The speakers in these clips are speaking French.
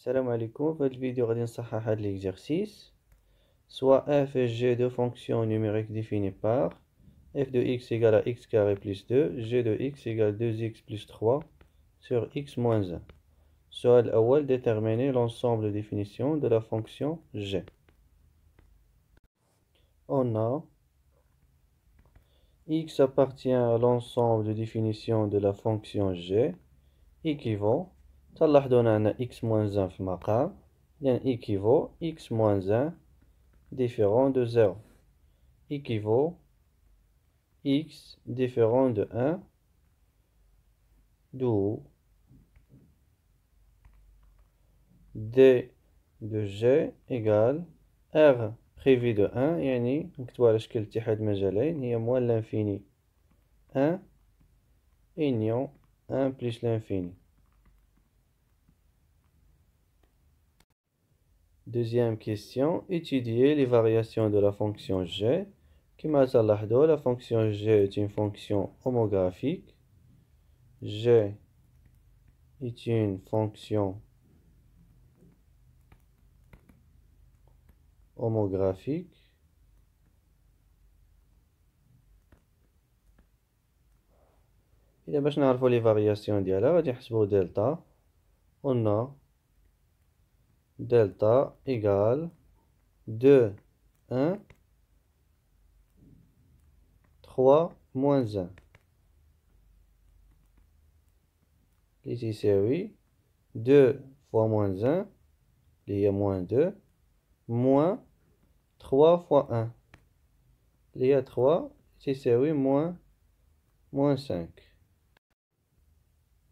Salam alaikum, dans cette vidéo, on va voir l'exercice. Soit f et g deux fonctions numériques définies par f de x égale à x carré plus 2, g de x égale 2x plus 3 sur x moins 1. Soit l'awwal déterminer l'ensemble de définition de la fonction g. On a x appartient à l'ensemble de définition de la fonction g équivaut. تلاحظوا أن x moins 1 في مقام يعني équivaut x moins 1 différent de 0 équivaut x différent de 1 d'où d de g égale r privé de 1 يعني نكتبو على شكل اتحاد مجالين هي moins l'infini 1 union 1 plus l'infini. Deuxième question, étudier les variations de la fonction g. كما تلاحظوا la fonction g est une fonction homographique. G est une fonction homographique. إذا باش نعرفوا les variations ديالها غادي نحسبوا delta. On a delta égale 2, 1, 3, moins 1. Ici c'est oui. 2 fois moins 1, il y a moins 2, moins 3 fois 1. Il y a 3, ici c'est oui, moins 5.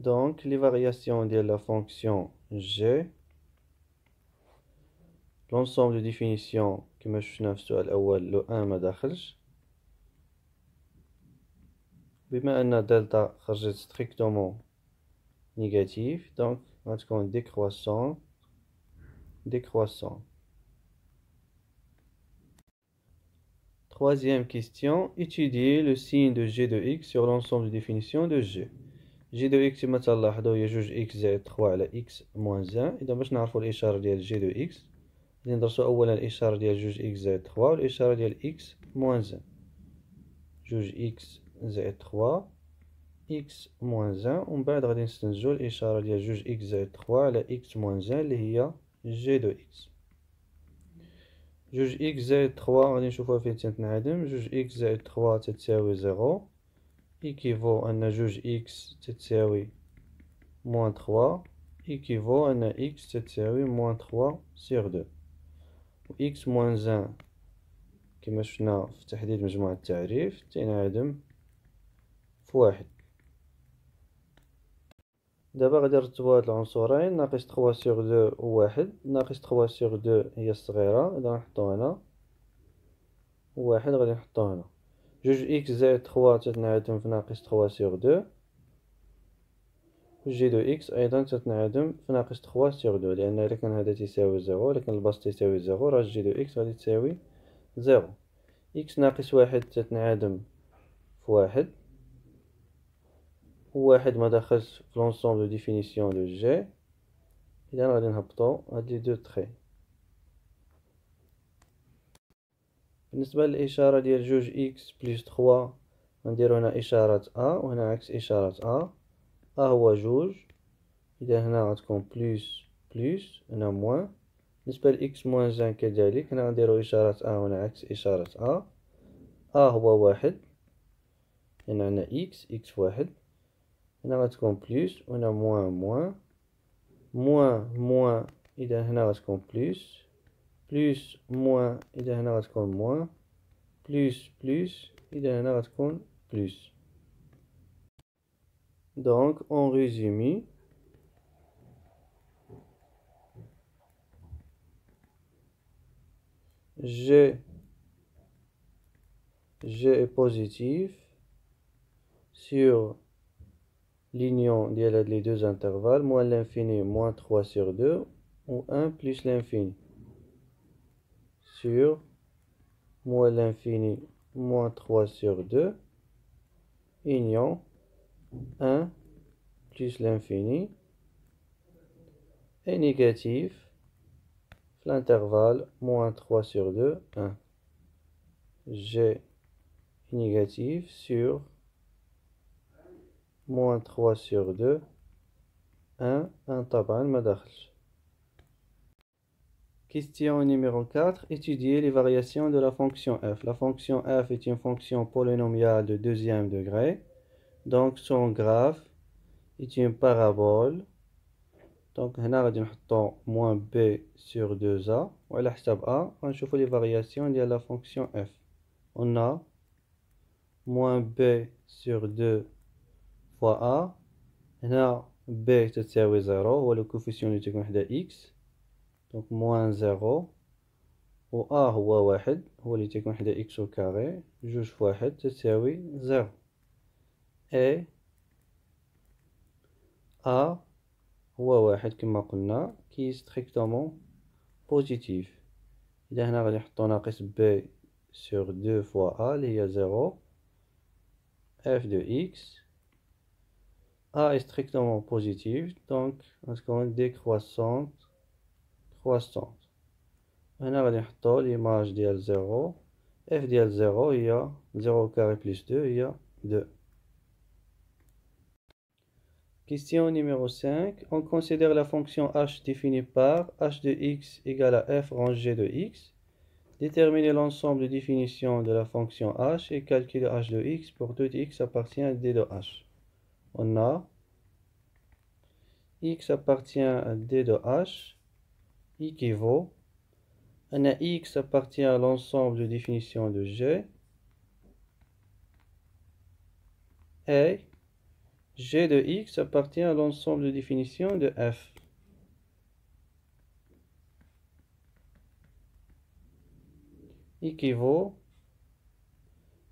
Donc les variations de la fonction g, l'ensemble de définitions كما شفنا في السؤال الأول لو 1 ما داخلش بما أن دلتا خرجت strictement négatif donc غتكون décroissant. Troisième question, étudier le signe de g de x sur l'ensemble de définitions de g. g de x كما تلاحظوا هي جوج x زائد 3 على x moins 1. إذا باش نعرفوا الإشارة ديال g de x غادي ندرسو أولا الإشارة ديال جوج x زائد 3 والإشارة ديال x moins 1. جوج x زائد 3 x moins 1 ومن بعد غادي نستنتجو الإشارة ديال جوج x زائد 3 على x moins 1 اللي هي g de x. جوج x زائد 3 غادي نشوفوها فين تنعدم. جوج x زائد 3 تتساوي 0 équivaut أن جوج x تتساوي moins 3 équivaut أن x تتساوي moins 3 sur 2 و x moins 1 كما شفنا في تحديد مجموع التعريف تنعدم في 1. دابا غادي نرتبو هاد العنصرين ناقص 3 sur 2 و 1. ناقص 3 sur 2 هي الصغيرة إذا نحطو هنا و 1 غادي نحطو هنا. جوج x زائد 3 تتنعدم في ناقص 3 sur 2 و جي دو x أيضا تتنعدم في ناقص 3 sur 2 لأن إلا كان هذا تيساوي 0 لكن البسط تيساوي 0 راه جي دو x غادي تساوي 0. x ناقص 1 تتنعدم في 1 و 1 ما داخلش في l'ensemble de définition de g. إذا غادي نهبطو هاد لي دو تخي. بالنسبة للإشارة ديال جوج x بلس 3 غنديرو هنا إشارة a وهنا عكس إشارة a. a هو جوج إذا هنا غتكون بلس هنا موان. بالنسبة ل x moins 1 كذلك هنا غنديرو إشارة a وهنا عكس إشارة a. a هو واحد هنا عندنا x واحد هنا غتكون بلس وهنا موان إذا هنا غتكون بلس موان إذا هنا غتكون موان بلس إذا هنا غتكون بلس. Donc en résumé G est positif sur l'union ديال هاد les deux intervalles moins l'infini moins 3 sur 2 ou 1 plus l'infini sur moins l'infini moins 3 sur 2 union 1 plus l'infini est négatif l'intervalle moins 3 sur 2, 1. G est négatif sur moins 3 sur 2, 1 طبعا ما دخلش. Question numéro 4. Étudier les variations de la fonction f. La fonction f est une fonction polynomiale de deuxième degré. Donc son graphe est une parabole. Donc هنا غادي نحطو moins b sur 2a. وعلى حساب a غنشوفو les variations ديال la fonction f. On a moins b sur 2 fois a. هنا b تساوي 0 هو le coefficient اللي تيكون حدا x. Donc moins 0 و a هو واحد هو اللي تيكون حدا x au carré. جوج في واحد تساوي 0. et a هو واحد كما قلنا كي strictement positif. إذا هنا غادي نحطو ناقص b sur 2 fois a اللي هي 0 f de x. a est strictement positif donc غتكون décroissante croissante. هنا غادي نحطو l'image ديال 0 f ديال 0 هي 0 carré plus 2 هي 2. Question numéro 5. On considère la fonction h définie par h de x égale à f rangé de x. Déterminer l'ensemble de définition de la fonction h et calculer h de x pour tout x appartient à d de h. On a x appartient à d de h équivaut. On a x appartient à l'ensemble de définition de g et g de x appartient à l'ensemble de définition de f. Équivaut.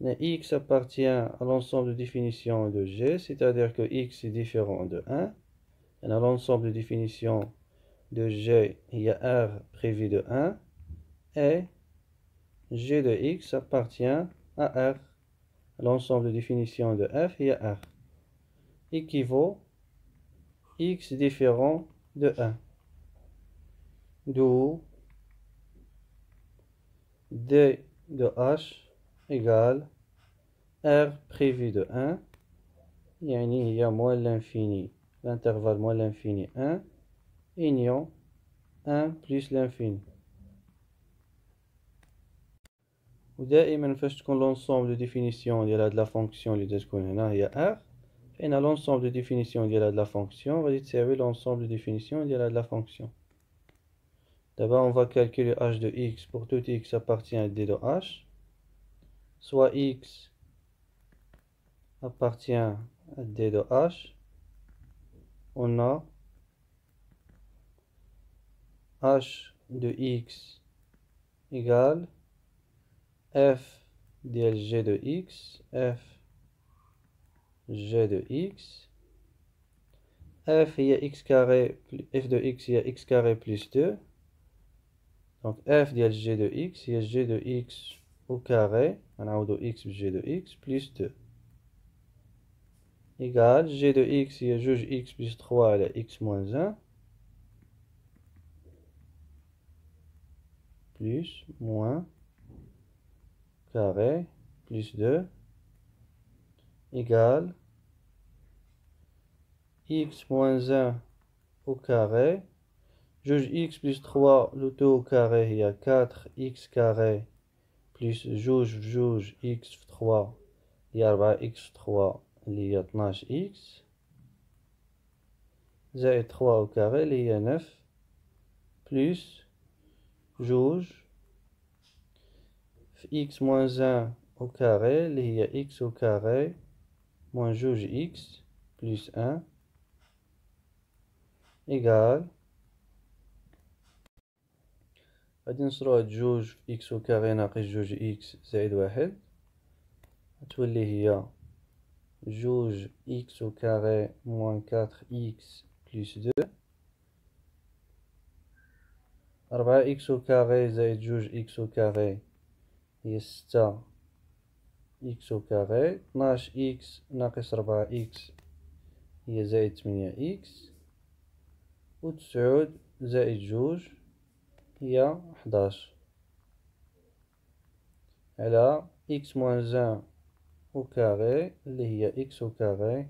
X appartient à l'ensemble de définition de g, c'est-à-dire que x est différent de 1. On a l'ensemble de définition de g, il y a r prévu de 1. Et g de x appartient à r. L'ensemble de définition de f, il y a r. Équivaut x différent de 1. D'où d de h égale r prévu de 1. يعني هي moins l'infini. L'intervalle moins l'infini 1. Union 1 plus l'infini. ودائما فاش تكون l'ensemble de définition ديال هاد la fonction اللي تكون هنا هي r. فإن l'ensemble de définition ديال هاد la fonction غادي تساوي l'ensemble de définition ديال هاد la fonction. D'abord on va calculer h de x pour tout x appartient à d de h. Soit x appartient à d de h. On a h de x égale f ديال g de x, f g de x. f هي x carré, f de x هي x carré plus 2. Donc f ديال g de x هي g de x au carré, غنعوضو x ب g de x plus 2. Égale g de x هي جوج x plus 3 على x moins 1. Plus, moins, carré, plus 2, égale x moins 1 au carré. Juge x plus 3, le tout au carré, il y a 4x carré plus juge x3, il y a 4x3, il y a 12x. زائد 3 au carré, il y a 9, plus juge x moins 1 au carré, il y a x au carré, moins juge x plus 1, égale. غادي نصرو هاد جوج في x au carré ناقص جوج x زائد واحد. غتولي هي جوج x au carré moins 4x plus 2. 4x au carré زائد جوج x au carré هي 6x au carré. 12x ناقص 4x هي زائد 8x. و9 زائد 2 هي 11 على x moins 1 au carré اللي هي x au carré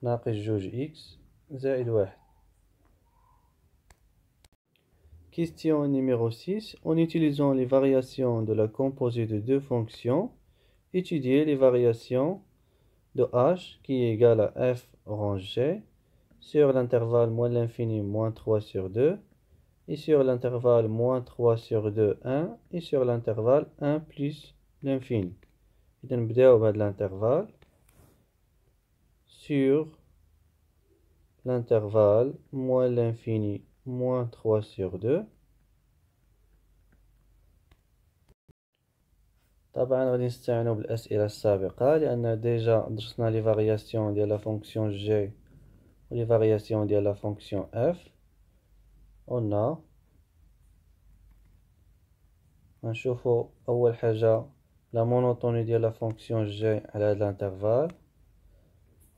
ناقص 2 x زائد 1. Question numéro 6. En utilisant les variations de la composée de deux fonctions, étudiez les variations de h qui est égal à f rang g sur l'intervalle moins l'infini moins 3 sur 2 et sur l'intervalle moins 3 sur 2, 1 et sur l'intervalle 1 plus l'infini. إذا نبداو بهذا l'intervalle sur l'intervalle moins l'infini moins 3 sur 2. طبعا غادي نستعينو بالأسئلة السابقة لأن ديجا درسنا لي فارياسيون ديال لا فونكسيون جي و لي فارياسيون ديال لا فونكسيون اف. قلنا غنشوفو أول حاجة لا مونوطوني ديال لا فونكسيون جي على هاد الانترفال.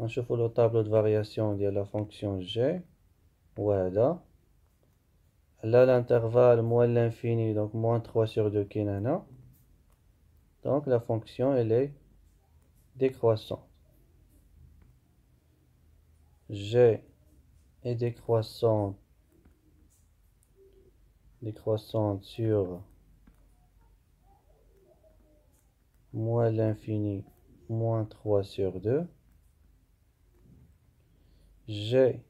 غنشوفو لو طابلو دو فارياسيون ديال لا فونكسيون جي هو هذا على l'intervalle moins l'infini donc moins 3 sur 2 كاين هنا. Donc la fonction elle est décroissante. G est décroissante sur moins l'infini moins 3 sur 2. G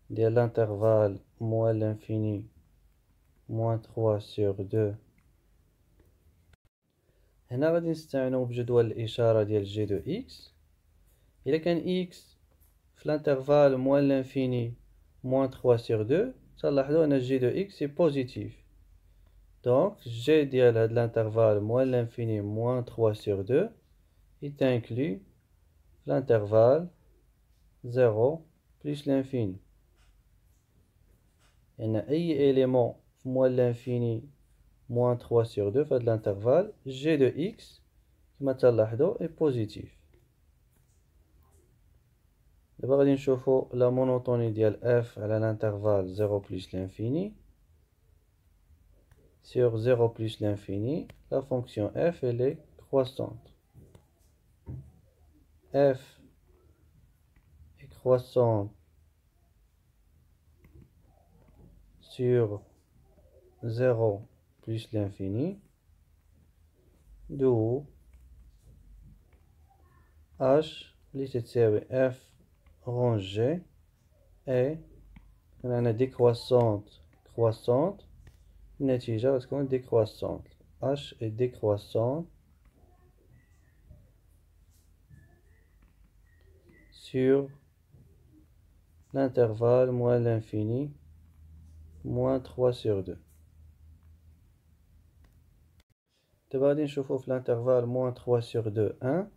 de l'intervalle moins l'infini moins 3 sur 2. هنا غادي نستعينو بجدول الإشارة ديال جي دو إكس. إلا كان إكس في الانترفال موان لانفيني موان 3 سيغ 2 تلاحظو أن جي دو إكس سي بوزيتيف. دونك جي ديال هاد الانترفال موان لانفيني موان 3 سيغ 2 est inclus في الانترفال 0 بلس لانفيني. لأن أي إليمون في موان لانفيني moins 3 sur 2 في l'intervalle g de x كما تلاحظوا est positif. دابا غادي نشوفوا لا مونوطوني ديال f على l'intervalle 0 plus l'infini. Sur 0 plus l'infini la fonction f elle est croissante. F est croissante sur 0 plus l'infini, d'où h اللي تساوي f rangé et هنا décroissante النتيجة غتكون décroissante. h est décroissante sur l'intervalle moins l'infini moins 3 sur 2. دابا غادي نشوفو في الانترفال moins 3 sur 2 1.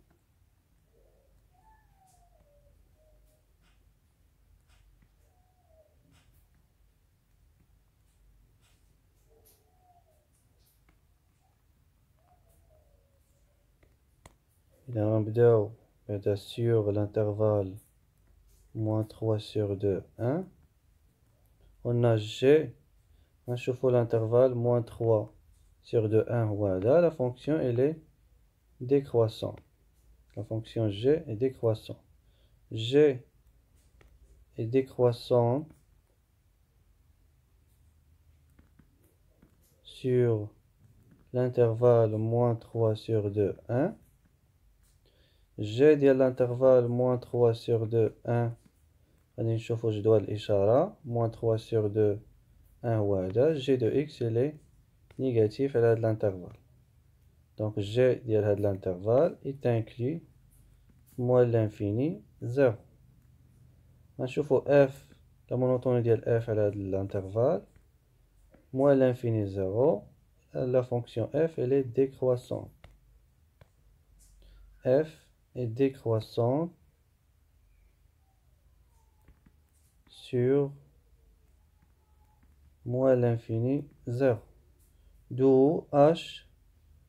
إذا غنبداو بعدا sur l'intervalle moins 3 sur 2 1. قلنا g غنشوفو l'intervalle moins 3 sur 2 1 هو هذا. La fonction elle est décroissante. La fonction g est décroissante. G est décroissante sur l'intervalle moins 3 sur 2 1. G ديال l'intervalle moins 3 sur 2 1 غادي نشوفو جدول الإشارة moins 3 sur 2 1 هو هذا. G de x elle est négatif على هاد l'intervalle. Donc G ديال هاد l'intervalle est inclus moins l'infini 0. غنشوفو f la monotonie ديال f على هاد l'intervalle moins l'infini 0. La fonction f elle est décroissante. F est décroissante sur moins l'infini 0. D'où h,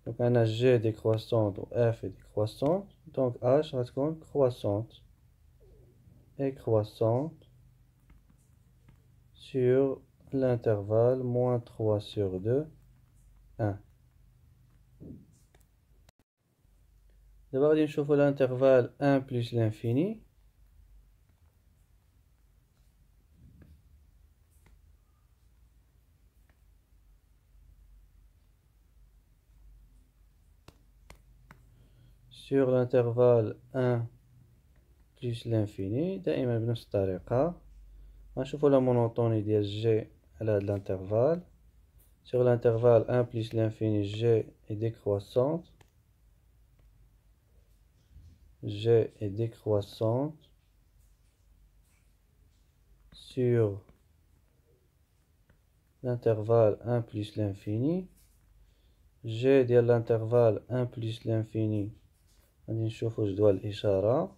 donc on a g décroissante ou f est décroissante, donc h va être croissante et croissante sur l'intervalle moins 3 sur 2, 1. D'abord, غادي نشوفوا l'intervalle 1 plus l'infini. Sur l'intervalle 1 plus l'infini دائما بنفس الطريقة غنشوفوا la monotonie ديال G على هاد l'intervalle. Sur l'intervalle 1 plus l'infini, G est décroissante. G est décroissante sur l'intervalle 1 plus l'infini. G ديال l'intervalle 1 plus l'infini غادي نشوفو جدول الإشارة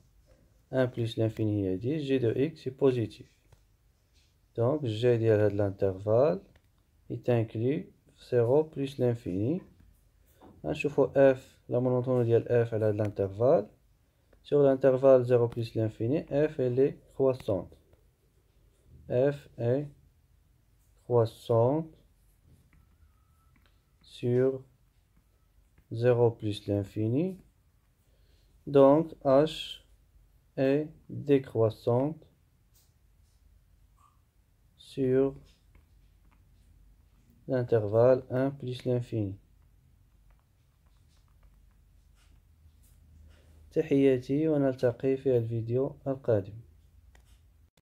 1 plus l'infini هي 10. G de x est positif. Donc G ديال هاد l'intervalle est inclus 0 plus l'infini. غنشوفو F, la monotonie ديال F على هاد l'intervalle. Sur l'intervalle 0 plus l'infini, F elle est croissante. F est croissante sur 0 plus l'infini. Donc H est décroissante sur l'intervalle 1 plus l'infini. تحياتي ونلتقي في الفيديو القادم.